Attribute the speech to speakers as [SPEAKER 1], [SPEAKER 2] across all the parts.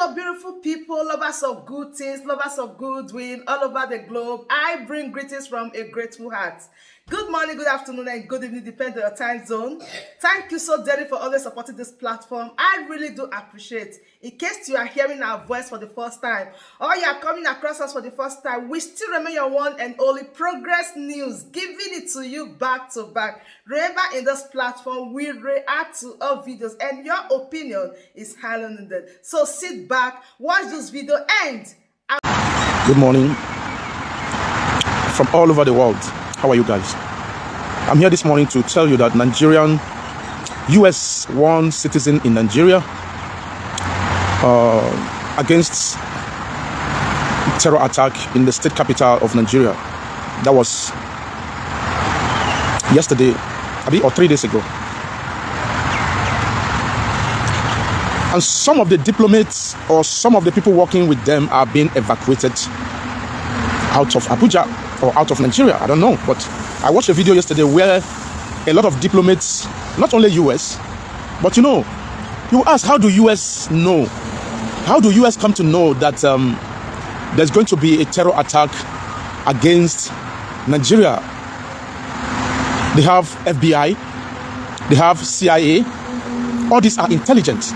[SPEAKER 1] Hello, beautiful people, lovers of good things, lovers of goodwill all over the globe. I bring greetings from a grateful heart. Good morning, good afternoon, and good evening, depending on your time zone. Thank you so dearly for always supporting this platform. I really do appreciate. In case you are hearing our voice for the first time, or you are coming across us for the first time, we still remain your one and only Progress News, giving it to you back to back. Remember, in this platform, we react to all videos, and your opinion is highly needed. So sit back, watch this video, and
[SPEAKER 2] good morning from all over the world. How are you guys? I'm here this morning to tell you that US one citizen in Nigeria against terror attack in the state capital of Nigeria. That was yesterday, or 3 days ago. And some of the diplomats or some of the people working with them are being evacuated out of Abuja or out of Nigeria. I don't know, but I watched a video yesterday where a lot of diplomats, not only US, but you ask, how do US know? How do US come to know that there's going to be a terror attack against Nigeria? They have FBI, they have CIA. All these are intelligent.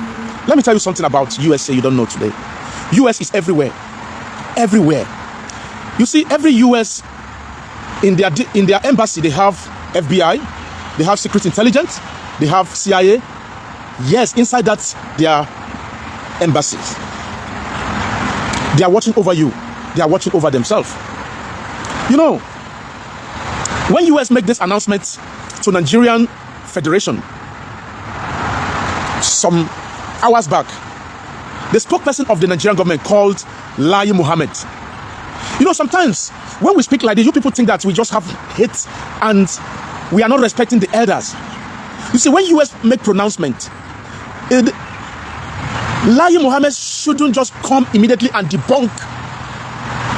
[SPEAKER 2] Let me tell you something about USA you don't know today. US is everywhere. Everywhere. You see, every US in their embassy, they have FBI, they have secret intelligence, they have CIA. Yes, inside that, their embassies. They are watching over you. They are watching over themselves. When US make this announcement to Nigerian Federation some hours back, the spokesperson of the Nigerian government called Lai Mohammed. Sometimes when we speak like this, you people think that we just have hate and we are not respecting the elders. You see, when US make pronouncement, Lai Mohammed shouldn't just come immediately and debunk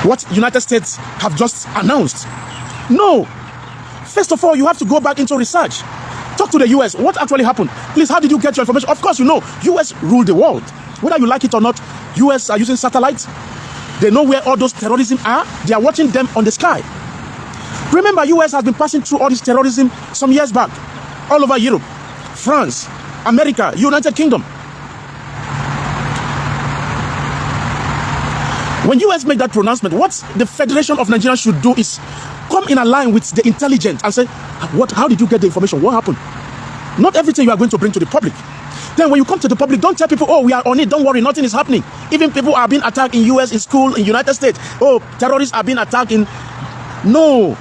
[SPEAKER 2] what United States have just announced. No. First of all, you have to go back into research. Talk to the US. What actually happened? Please, how did you get your information? Of course, US rule the world. Whether you like it or not, US are using satellites. They know where all those terrorism are. They are watching them on the sky. Remember, US has been passing through all this terrorism some years back. All over Europe, France, America, United Kingdom. When US make that pronouncement, what the Federation of Nigeria should do is come in a line with the intelligence and say, how did you get the information? What happened? Not everything you are going to bring to the public. Then when you come to the public, don't tell people, oh, we are on it, don't worry, nothing is happening. Even people are being attacked in US, in school, in United States. Oh, terrorists are being attacked in... No.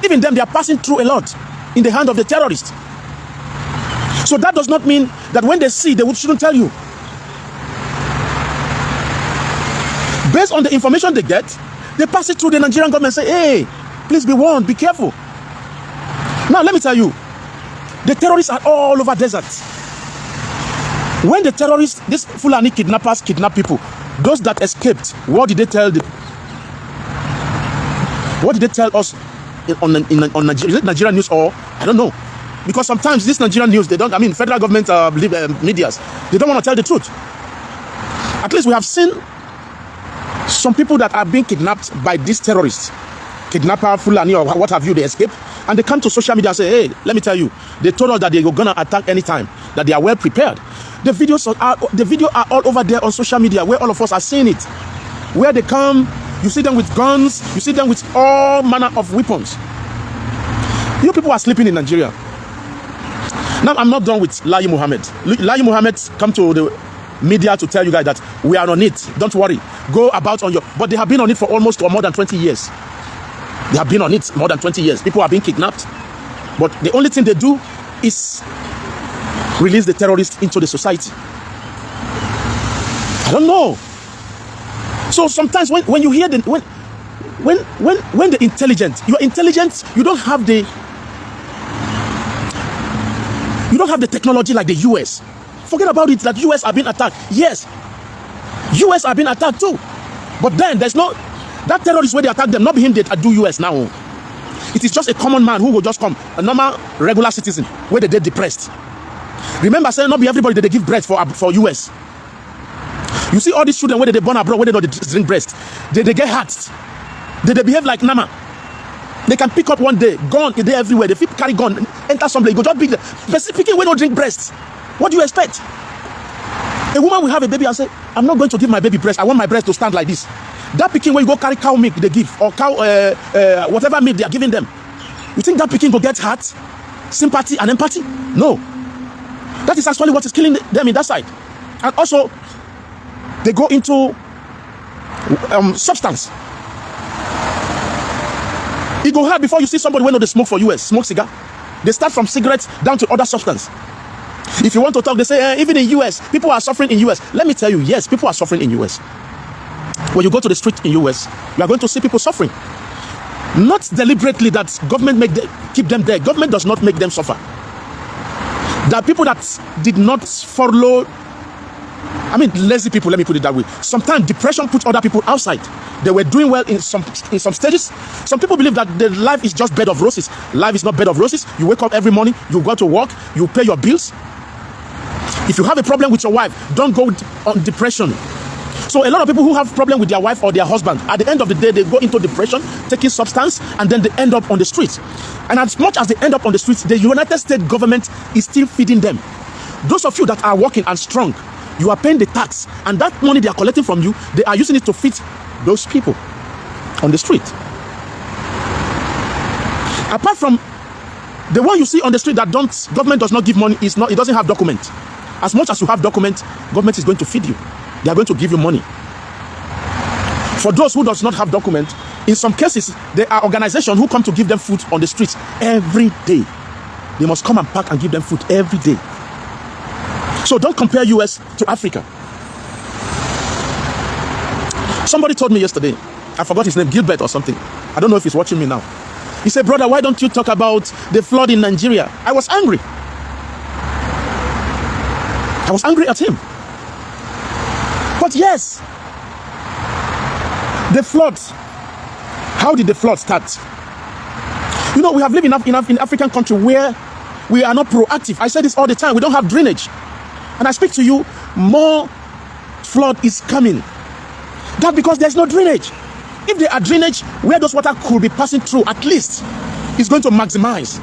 [SPEAKER 2] Even them, they are passing through a lot in the hand of the terrorists. So that does not mean that when they see, they shouldn't tell you. Based on the information they get, they pass it through the Nigerian government and say, hey, please be warned, be careful. Now, let me tell you, the terrorists are all over deserts. When the terrorists, these Fulani kidnappers kidnap people, those that escaped, what did they tell us on Nigerian news, or I don't know, because sometimes this Nigerian news, federal government medias, they don't want to tell the truth. At least we have seen some people that are being kidnapped by these terrorists, kidnapper, Fulani, or what have you, they escape, and they come to social media and say, hey, let me tell you, they told us that they were going to attack anytime, that they are well prepared. The video are all over there on social media, where all of us are seeing it. Where they come, you see them with guns, you see them with all manner of weapons. You people are sleeping in Nigeria. Now, I'm not done with Lai Mohammed. Lai Mohammed come to the media to tell you guys that we are on it. Don't worry. Go about on your... But they have been on it for almost or more than 20 years. They have been on it more than 20 years. People are being kidnapped. But the only thing they do is release the terrorists into the society. I don't know. So sometimes when you hear the... When the intelligent... You are intelligent, you don't have the technology like the US. Forget about it that US are being attacked. Yes, US are being attacked too. But then there's no... That terrorist where they attack them, not be him that do US now. It is just a common man who will just come, a normal, regular citizen, where they get depressed. Remember, saying not be everybody that they give bread for US. You see all these children when they born abroad, when they don't drink breast, they get hurt. They behave like Nama. They can pick up one day, gun, they everywhere. They carry gun, enter somewhere, go just beat them. Speaking when don't drink breast. What do you expect? A woman will have a baby and say, I'm not going to give my baby breast. I want my breast to stand like this. That picking when you go carry cow milk they give, or cow whatever milk they are giving them. You think that picking will get heart, sympathy, and empathy? No. That is actually what is killing them in that side. And also, they go into substance. It go hard before you see somebody when they smoke for US, smoke cigar. They start from cigarettes down to other substance. If you want to talk, they say, even in US, people are suffering in US. Let me tell you, yes, people are suffering in US. When you go to the street in US, you are going to see people suffering. Not deliberately that government keep them there. Government does not make them suffer. There are people that did not follow, lazy people, let me put it that way. Sometimes depression puts other people outside. They were doing well in some stages. Some people believe that the life is just bed of roses. Life is not bed of roses. You wake up every morning, you go to work, you pay your bills. If you have a problem with your wife, don't go on depression. So a lot of people who have problem with their wife or their husband, at the end of the day, they go into depression, taking substance, and then they end up on the streets. And as much as they end up on the streets, the United States government is still feeding them. Those of you that are working and strong, you are paying the tax, and that money they are collecting from you, they are using it to feed those people on the street. Apart from the one you see on the street that government does not give money, it doesn't have document. As much as you have document, government is going to feed you. They are going to give you money. For those who does not have document, in some cases, there are organizations who come to give them food on the streets every day. They must come and pack and give them food every day. So don't compare US to Africa. Somebody told me yesterday, I forgot his name, Gilbert or something. I don't know if he's watching me now. He said, brother, why don't you talk about the flood in Nigeria? I was angry. I was angry at him. But yes, the floods. How did the flood start? You know, we have lived enough in African country where we are not proactive. I say this all the time. We don't have drainage. And I speak to you, more flood is coming. That's because there's no drainage. If there are drainage where those water could be passing through, at least it's going to maximize.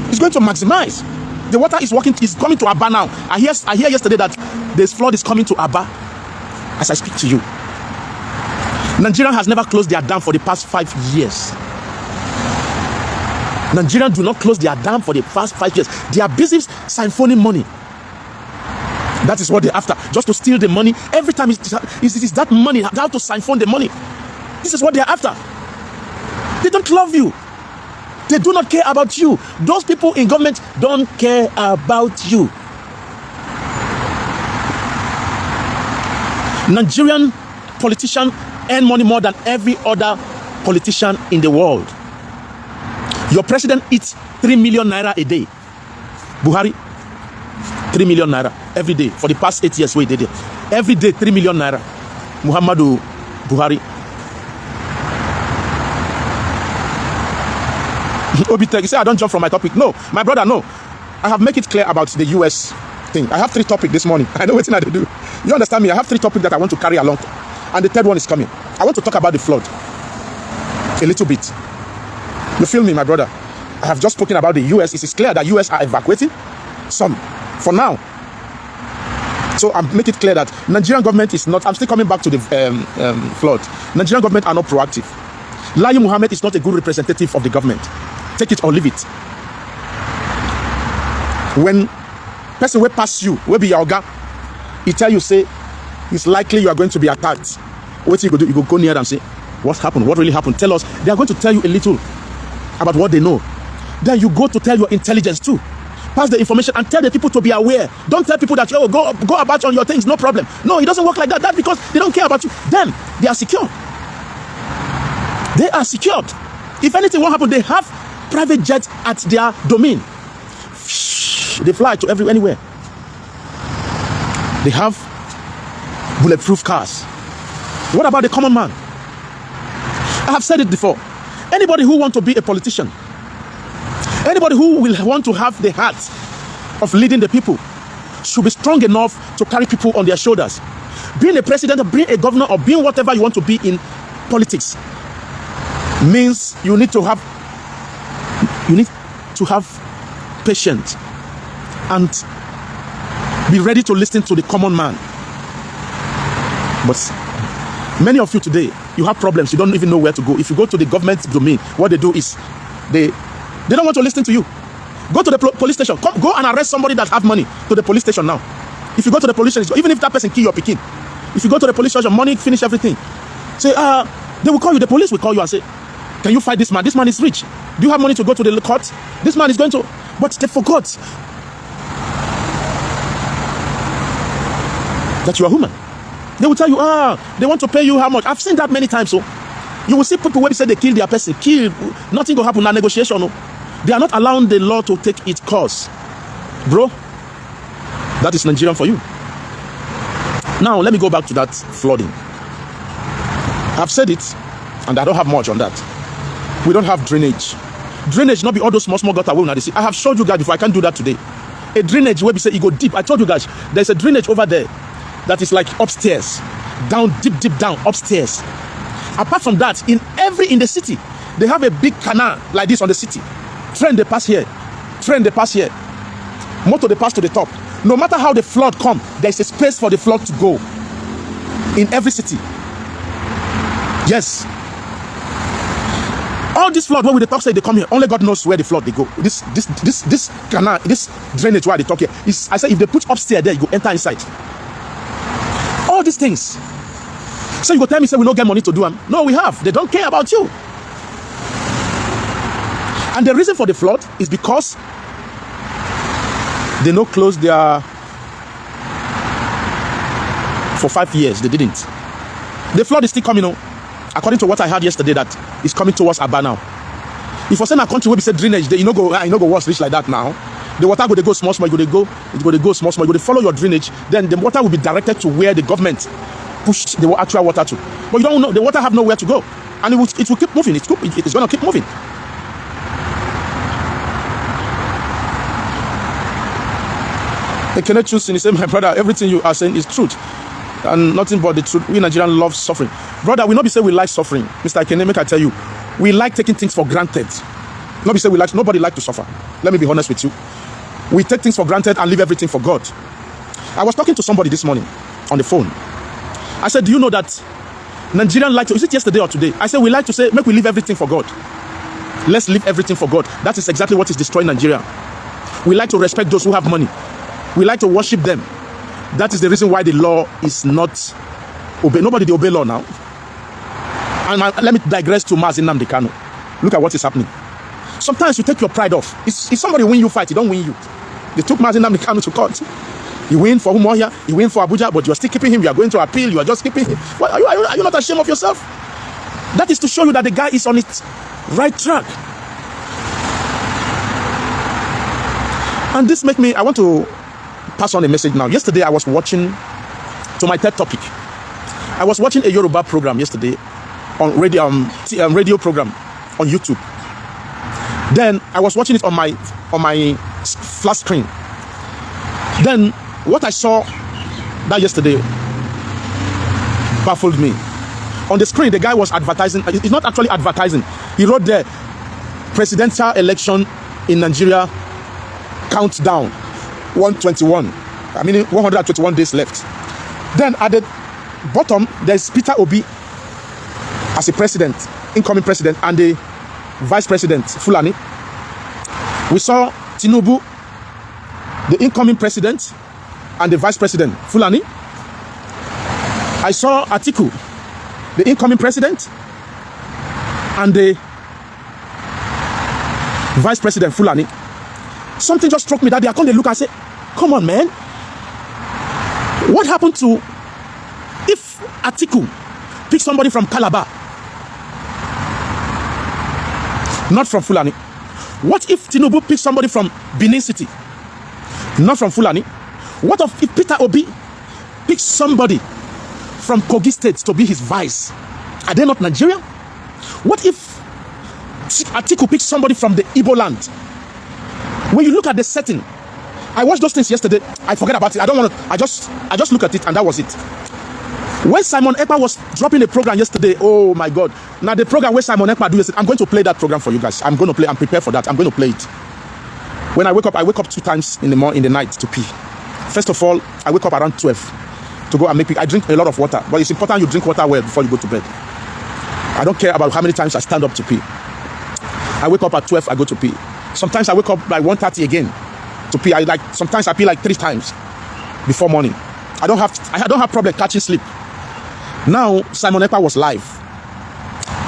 [SPEAKER 2] It's going to maximize. The water is coming to Aba now. I hear yesterday that this flood is coming to Aba as I speak to you. Nigeria has never closed their dam for the past 5 years. Nigerians do not close their dam for the past 5 years. They are busy siphoning money. That is what they're after, just to steal the money. Every time it is that money, how to siphon the money. This is what they're after. They don't love you. They do not care about you. Those people in government don't care about you. Nigerian politicians earn money more than every other politician in the world. Your president eats 3 million naira a day. Buhari, 3 million naira every day for the past 8 years. Wait, every day 3 million naira. Muhammadu Buhari. Obitek, you say I don't jump from my topic. No, my brother, no. I have made it clear about the US thing. I have 3 topics this morning. I know what I do. You understand me? I have 3 topics that I want to carry along. And the 3rd one is coming. I want to talk about the flood a little bit. You feel me, my brother? I have just spoken about the US. It is clear that US are evacuating some for now. So I'm making it clear that Nigerian government is not. I'm still coming back to the flood. Nigerian government are not proactive. Lai Mohammed is not a good representative of the government. Take it or leave it. When person will pass you, will be your guy, he tell you, say, it's likely you are going to be attacked. What you go do? You go near them and say, what happened? What really happened? Tell us. They are going to tell you a little about what they know. Then you go to tell your intelligence too. Pass the information and tell the people to be aware. Don't tell people that, oh, go about on your things, no problem. No, it doesn't work like that. That's because they don't care about you. Them, they are secure. They are secured. If anything won't happen, they have private jets at their domain. They fly to anywhere. They have bulletproof cars. What about the common man? I have said it before. Anybody who wants to be a politician, anybody who will want to have the heart of leading the people, should be strong enough to carry people on their shoulders. Being a president, or being a governor, or being whatever you want to be in politics means you need to have patience and be ready to listen to the common man. But many of you today, you have problems. You don't even know where to go. If you go to the government domain, what they do is they don't want to listen to you. Go to the police station. Go and arrest somebody that have money to the police station now. If you go to the police station, even if that person kill your pikin, if you go to the police station, money finish everything. Say, they will call you. The police will call you and say, can you fight this man? This man is rich. Do you have money to go to the court? This man is going to. But they forgot that you are human. They will tell you, they want to pay you how much. I've seen that many times. So you will see people where they say they kill their person. Nothing will happen. Now negotiation. No. They are not allowing the law to take its course. Bro, that is Nigerian for you. Now, let me go back to that flooding. I've said it, and I don't have much on that. We don't have drainage. Drainage, not be all those small gutter. I have showed you guys before. I can't do that today. A drainage where we say it go deep. I told you guys, there's a drainage over there that is like upstairs, down, deep down, upstairs. Apart from that, in the city, they have a big canal like this on the city. Train they pass here, motor they pass to the top. No matter how the flood come, there's a space for the flood to go in every city. Yes. All this flood, when we talk say they come here, only God knows where the flood they go. This canal, this drainage where they talk here is, I say, if they put upstairs there, you go enter inside. All these things. So you go tell me, say we don't get money to do them. No, we have. They don't care about you. And the reason for the flood is because they no close their. For 5 years, they didn't. The flood is still coming on. According to what I heard yesterday, that is coming towards Aba now. If I send a country where we say drainage, you know go worse reach like that now. The water go small, it go small, you go follow your drainage, then the water will be directed to where the government pushed the actual water to. But you don't know, the water have nowhere to go. And it will keep moving, it's going to keep moving. I cannot choose to say, my brother, everything you are saying is truth. And nothing but the truth. We Nigerians love suffering. Brother, we not be say we like suffering. Mr. Inec, I tell you, we like taking things for granted. Not be say we like, nobody like to suffer. Let me be honest with you. We take things for granted and leave everything for God. I was talking to somebody this morning on the phone. I said, do you know that Nigerians like to, is it yesterday or today? I said, we like to say, make we leave everything for God. Let's leave everything for God. That is exactly what is destroying Nigeria. We like to respect those who have money. We like to worship them. That is the reason why the law is not obeyed. Nobody they obey law now. And let me digress to Mazi Nnamdi Kanu. Look at what is happening. Sometimes you take your pride off. If somebody win you fight, he don't win you. They took Mazi Nnamdi Kanu to court. You win for Umuahia, you win for Abuja, but you are still keeping him. You are going to appeal. You are just keeping him. What, are you not ashamed of yourself? That is to show you that the guy is on its right track. And this make me, I want to pass on a message now. Yesterday I was watching, to my third topic, I was watching a Yoruba program yesterday on radio program on YouTube. Then I was watching it on my flat screen. Then what I saw that yesterday baffled me. On the screen, the guy was advertising. It's not actually advertising. He wrote there, presidential election in Nigeria, countdown, 121. I mean, 121 days left. Then at the bottom, there's Peter Obi as a president, incoming president, and the vice president, Fulani. We saw Tinubu, the incoming president, and the vice president, Fulani. I saw Atiku, the incoming president, and the vice president, Fulani. Something just struck me that day. I come to look and say, come on, man. What happened to if Atiku pick somebody from Calabar, not from Fulani? What if Tinubu picks somebody from Benin City, not from Fulani? What if Peter Obi picks somebody from Kogi State to be his vice? Are they not Nigerian? What if Atiku picks somebody from the Igbo land? When you look at the setting, I watched those things yesterday. I forget about it. I don't want to. I just look at it, and that was it. When Simon Ekpa was dropping a program yesterday, oh my God. Now the program where Simon Ekpa do yesterday, I'm going to play that program for you guys. I'm going to play, I'm prepared for that. I'm going to play it. When I wake up 2 times in the night to pee. First of all, I wake up around 12 to go and make pee. I drink a lot of water, but it's important you drink water well before you go to bed. I don't care about how many times I stand up to pee. I wake up at 12, I go to pee. Sometimes I wake up by 1:30 again to pee. Sometimes I pee like 3 times before morning. I don't have problem catching sleep. Now Simon Ekpa was live.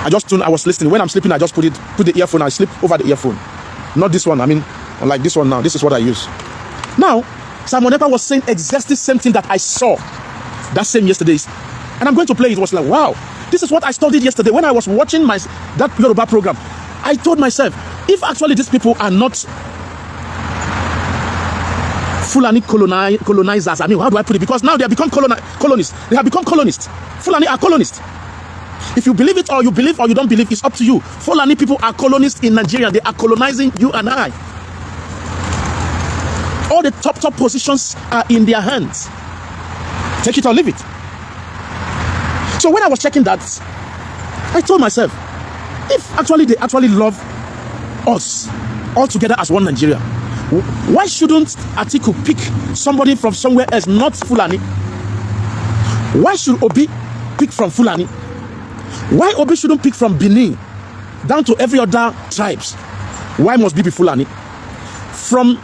[SPEAKER 2] I was listening. When I'm sleeping, I just put the earphone. I sleep over the earphone. Not this one. I mean, like this one now. This is what I use. Now, Simon Ekpa was saying exactly the same thing that I saw that same yesterday. And I'm going to play it. It was like, wow, this is what I studied yesterday when I was watching that Yoruba program. I told myself, if actually these people are not Fulani colonizers, I mean, how do I put it? Because now they have become colonists. They have become colonists. Fulani are colonists. If you believe it or you don't believe, it's up to you. Fulani people are colonists in Nigeria. They are colonizing you and I. All the top positions are in their hands. Take it or leave it. So when I was checking that, I told myself, if actually they actually love us all together as one Nigeria, why shouldn't Atiku pick somebody from somewhere else, not Fulani? Why should Obi pick from Fulani? Why Obi shouldn't pick from Benin down to every other tribes? Why must be Fulani? From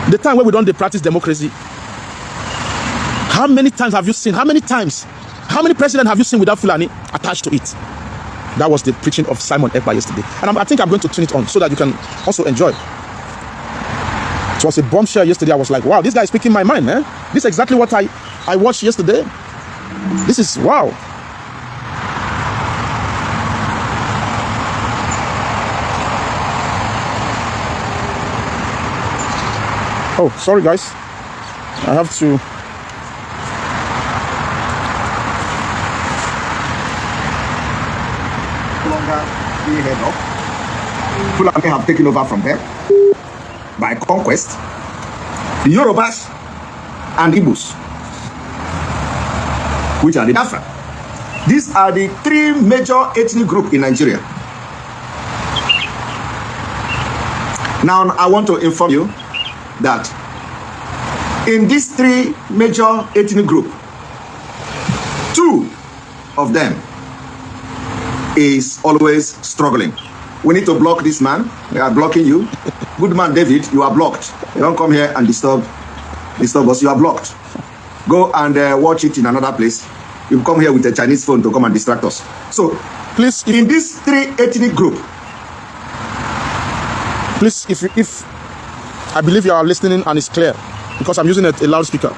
[SPEAKER 2] the time where we don't practice democracy, how many times have you seen? How many presidents have you seen without Fulani attached to it? That was the preaching of Simon Ekpa yesterday. And I think I'm going to turn it on so that you can also enjoy. It was a bombshell yesterday. I was like, wow, this guy is speaking my mind, man. This is exactly what I watched yesterday. This is wow. Oh, sorry guys. I have to
[SPEAKER 3] longer be head of. Fulani have taken over from them by conquest. The Yorubas and Igbos, which are the Biafra. These are the 3 major ethnic groups in Nigeria. Now I want to inform you that in these 3 major ethnic groups, 2 of them is always struggling. We need to block this man. We are blocking you. Good man David, you are blocked. You don't come here and disturb us. You are blocked. Go and watch it in another place. You come here with a Chinese phone to come and distract us. So
[SPEAKER 2] please,
[SPEAKER 3] in these 3 ethnic groups,
[SPEAKER 2] please, if I believe you are listening and it's clear, because I'm using a loudspeaker.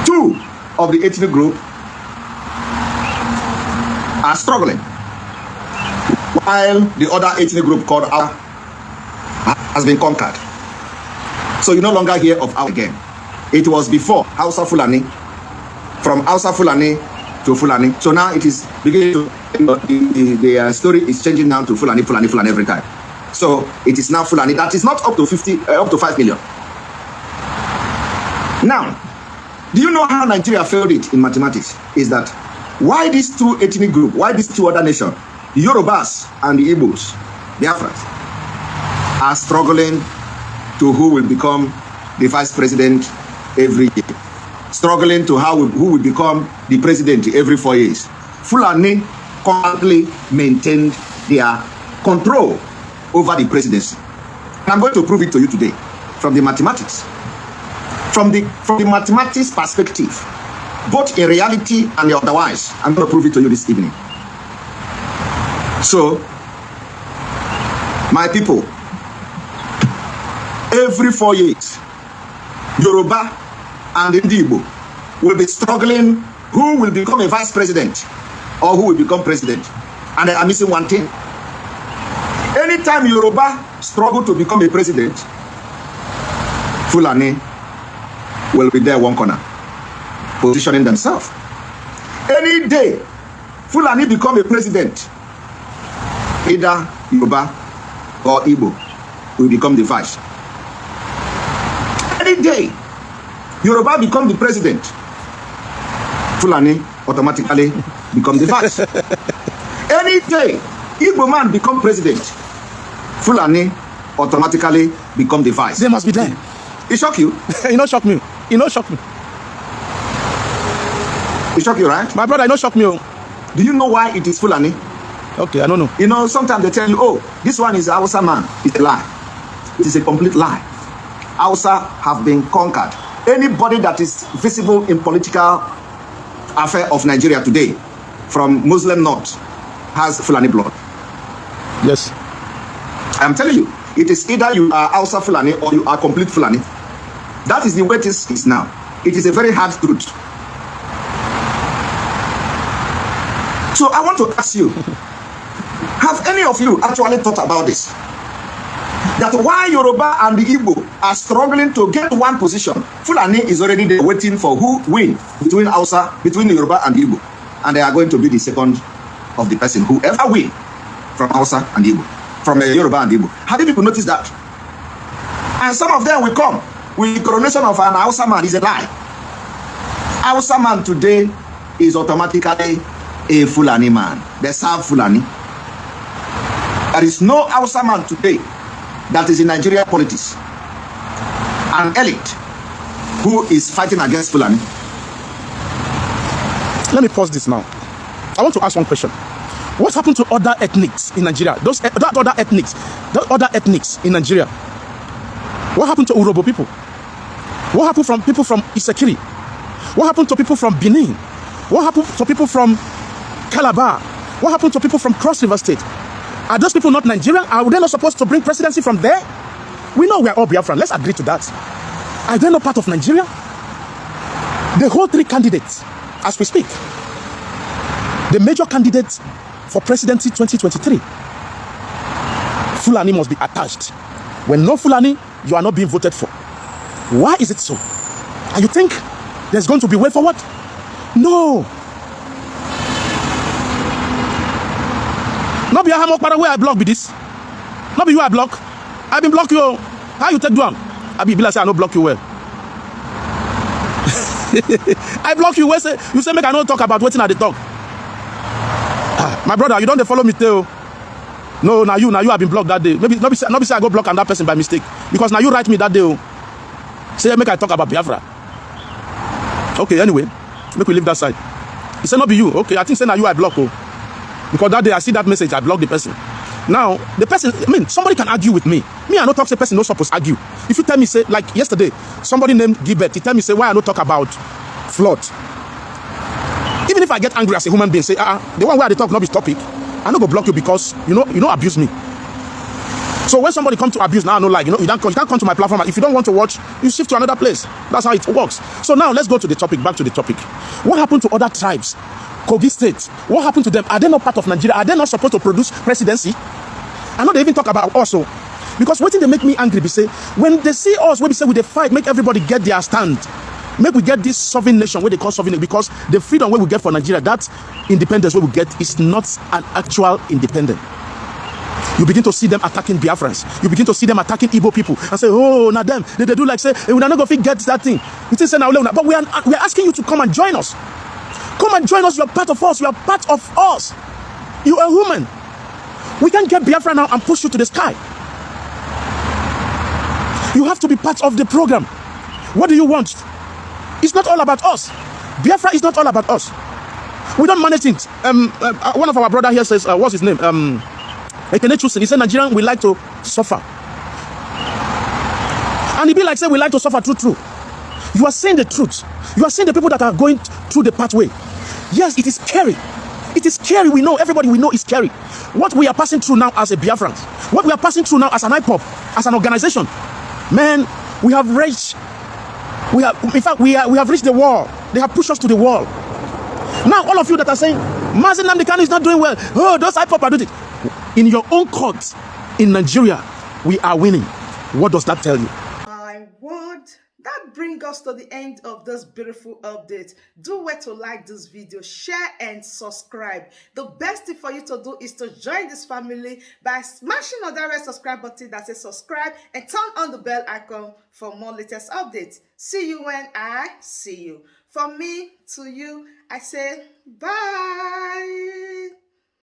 [SPEAKER 3] 2 of the ethnic group are struggling, while the other ethnic group called Awa has been conquered. So you no longer hear of Awa again. It was before Hausa Fulani, from Hausa Fulani to Fulani. So now it is beginning to, the story is changing now to Fulani every time. So it is now Fulani that is not up to 5 million. Now, do you know how Nigeria failed it in mathematics? Is that why these 2 ethnic groups, why these 2 other nations, the Yorubas and the Igbos, the Biafras, are struggling to who will become the vice president every year, struggling to who will become the president every 4 years. Fulani currently maintained their control over the presidency. And I'm going to prove it to you today from the mathematics. From the mathematics perspective, both in reality and otherwise, I'm going to prove it to you this evening. So, my people, every 4 years, Yoruba and Igbo will be struggling who will become a vice president or who will become president. And I'm missing one thing. Anytime Yoruba struggle to become a president, Fulani will be there one corner, positioning themselves. Any day Fulani become a president, either Yoruba or Igbo will become the vice. Any day Yoruba become the president, Fulani automatically become the vice. Any day Igbo man become president, Fulani automatically become the vice.
[SPEAKER 2] They must be there.
[SPEAKER 3] It shock you?
[SPEAKER 2] You know, shock me. You know, shock me.
[SPEAKER 3] It shock you, right?
[SPEAKER 2] My brother, you know, shock me.
[SPEAKER 3] Do you know why it is Fulani?
[SPEAKER 2] Okay, I don't know.
[SPEAKER 3] You know, sometimes they tell you, oh, this one is a Hausa man. It's a lie. It is a complete lie. Hausa have been conquered. Anybody that is visible in political affair of Nigeria today, from Muslim North, has Fulani blood.
[SPEAKER 2] Yes.
[SPEAKER 3] I'm telling you, it is either you are Hausa Fulani or you are complete Fulani. That is the way it is now. It is a very hard truth. So I want to ask you, have any of you actually thought about this? That why Yoruba and the Igbo are struggling to get one position, Fulani is already there waiting for who win between Hausa, between the Yoruba and the Igbo. And they are going to be the second of the person, whoever win from Hausa and Igbo, from Yoruba and Igbo. How do people notice that? And some of them will come with the coronation of an Hausa man. Is a lie. Hausa man today is automatically a Fulani man. They serve Fulani. There is no Hausa man today that is in Nigeria politics, an elite who is fighting against Fulani.
[SPEAKER 2] Let me pause this now. I want to ask one question. What happened to other ethnics in Nigeria? Those other ethnics in Nigeria. What happened to Urobo people? What happened from people from Isekiri? What happened to people from Benin? What happened to people from Calabar? What happened to people from Cross River State? Are those people not Nigerian? Are they not supposed to bring presidency from there? We know we are all Biafran. Let's agree to that. Are they not part of Nigeria? The whole three candidates, as we speak, the major candidates for presidency 2023, Fulani must be attached. When no Fulani, you are not being voted for. Why is it so? And you think there's going to be way forward? No. Not be a hammock para where I block be this. Not be you I block. I been block you. How you take do am? I be like say I no block you well. I block you. Where say you say make I no talk about waiting at the talk. My brother, you don't follow me too. No, now you have been blocked that day. Maybe not be say I go block another person by mistake. Because now you write me that day. Say make I talk about Biafra. Okay, anyway, make we leave that side. He said not be you. Okay, I think say now you I block. Because that day I see that message, I block the person. Now, the person, I mean, somebody can argue with me. Me, I don't talk to a person no supposed to argue. If you tell me, say, like yesterday, somebody named Gilbert, he tell me, say, why I don't talk about flood. Even if I get angry as a human being, say, the one where I talk not be topic, I don't go block you because you know abuse me. So when somebody come to abuse, now I know like, you can't come to my platform. If you don't want to watch, you shift to another place. That's how it works. So now let's go to the topic, back to the topic. What happened to other tribes? Kogi State, what happened to them? Are they not part of Nigeria? Are they not supposed to produce presidency? I know they even talk about also. Because what thing they make me angry, they say, when they see us, when we say we they fight, make everybody get their stand. Make we get this sovereign nation, where they call sovereign, because the freedom where we get for Nigeria, that independence where we get is not an actual independence. You begin to see them attacking Biafrans. You begin to see them attacking Igbo people and say, oh, now them, they do like say, hey, we're not going to get that thing. Say, now, but we are asking you to come and join us. Come and join us. You are part of us. You are part of us. You are a human. We can't get Biafra now and push you to the sky. You have to be part of the program. What do you want? It's not all about us. Biafra is not all about us. We don't manage things. One of our brother here says, what's his name? Inec⁹. He said Nigerian we like to suffer. And he be like say we like to suffer true. You are saying the truth. You are saying the people that are going through the pathway. Yes, it is scary. It is scary. We know, everybody we know is scary. What we are passing through now as a Biafrans, what we are passing through now as an IPOP, as an organization, man, we have reached. We have reached the wall. They have pushed us to the wall. Now, all of you that are saying Mazi Nnamdi Kanu is not doing well, oh, those IPOP are doing it. In your own court in Nigeria, we are winning. What does that tell you?
[SPEAKER 1] My word, that brings us to the end of this beautiful update. Do wait to like this video, share and subscribe. The best thing for you to do is to join this family by smashing on that red subscribe button that says subscribe and turn on the bell icon for more latest updates. See you when I see you. From me to you, I say bye.